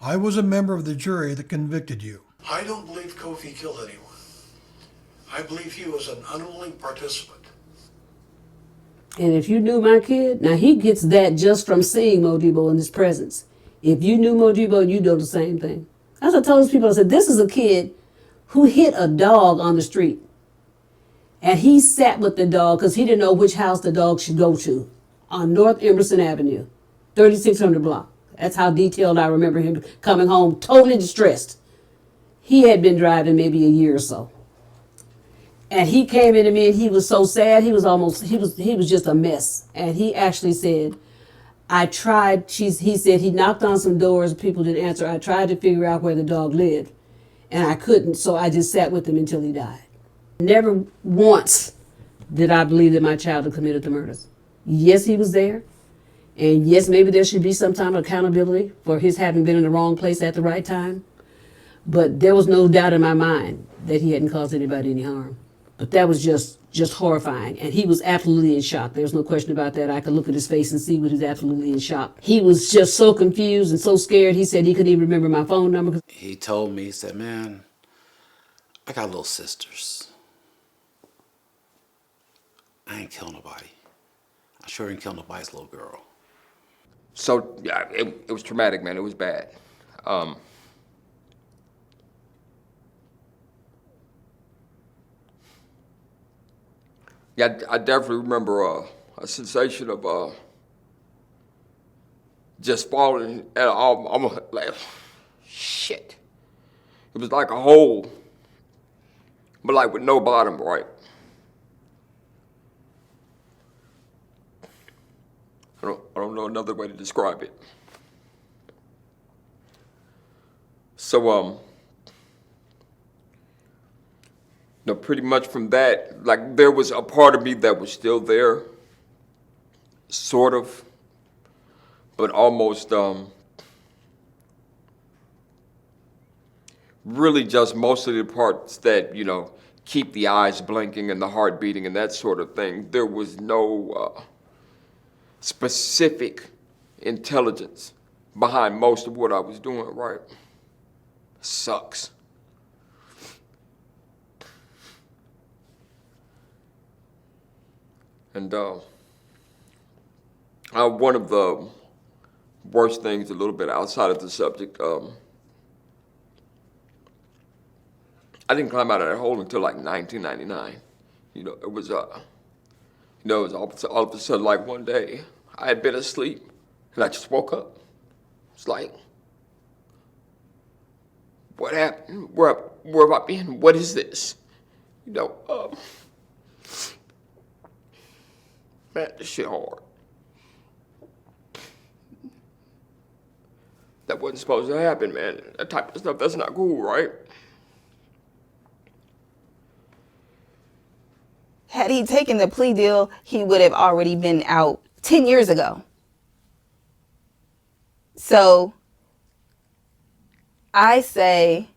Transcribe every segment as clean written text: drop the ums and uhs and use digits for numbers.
I was a member of the jury that convicted you. I don't believe Kofi killed anyone. I believe he was an unwilling participant. And if you knew my kid, now he gets that just from seeing Modibo in his presence. If you knew Modibo, you know the same thing. As I told those people, I said, this is a kid who hit a dog on the street. And he sat with the dog because he didn't know which house the dog should go to on North Emerson Avenue, 3600 block. That's how detailed I remember him coming home, totally distressed. He had been driving maybe a year or so. And he came into me and he was so sad, he was just a mess. And he actually said, he said he knocked on some doors, people didn't answer. I tried to figure out where the dog lived and I couldn't, so I just sat with him until he died. Never once did I believe that my child had committed the murders. Yes, he was there. And yes, maybe there should be some time of accountability for his having been in the wrong place at the right time. But there was no doubt in my mind that he hadn't caused anybody any harm. But that was just horrifying. And he was absolutely in shock. There's no question about that. I could look at his face and see what he's absolutely in shock. He was just so confused and so scared. He said he couldn't even remember my phone number. He told me, he said, man, I got little sisters. I ain't kill nobody. I sure ain't kill nobody's little girl. So, yeah, it was traumatic, man. It was bad. Yeah, I definitely remember a sensation of just falling and almost like, shit. It was like a hole, but like with no bottom, right? I don't know another way to describe it. So, pretty much from that, like there was a part of me that was still there, sort of, but almost, really just mostly the parts that, keep the eyes blinking and the heart beating and that sort of thing. There was no specific intelligence behind most of what I was doing, right? Sucks. And one of the worst things, a little bit outside of the subject, I didn't climb out of that hole until like 1999. It was all of a sudden, like one day, I had been asleep and I just woke up. It's like, what happened? Where have I been? What is this? Man, this shit hard. That wasn't supposed to happen, man. That type of stuff, that's not cool, right? Had he taken the plea deal, he would have already been out 10 years ago. So I say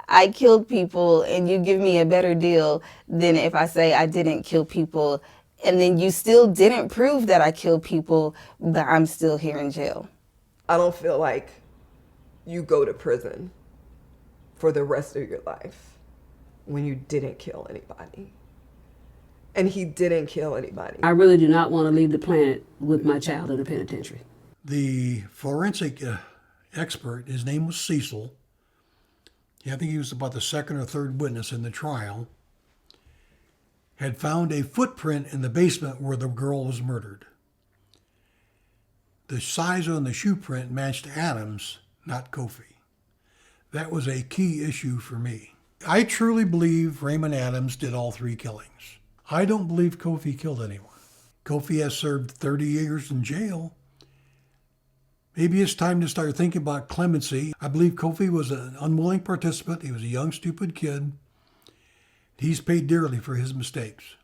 I killed people and you give me a better deal than if I say I didn't kill people and then you still didn't prove that I killed people, but I'm still here in jail. I don't feel like you go to prison for the rest of your life when you didn't kill anybody. And he didn't kill anybody. I really do not want to leave the planet with my child in a penitentiary. The forensic expert, his name was Cecil. I think he was about the second or third witness in the trial, had found a footprint in the basement where the girl was murdered. The size on the shoe print matched Adams, not Kofi. That was a key issue for me. I truly believe Raymond Adams did all three killings. I don't believe Kofi killed anyone. Kofi has served 30 years in jail. Maybe it's time to start thinking about clemency. I believe Kofi was an unwilling participant. He was a young, stupid kid. He's paid dearly for his mistakes.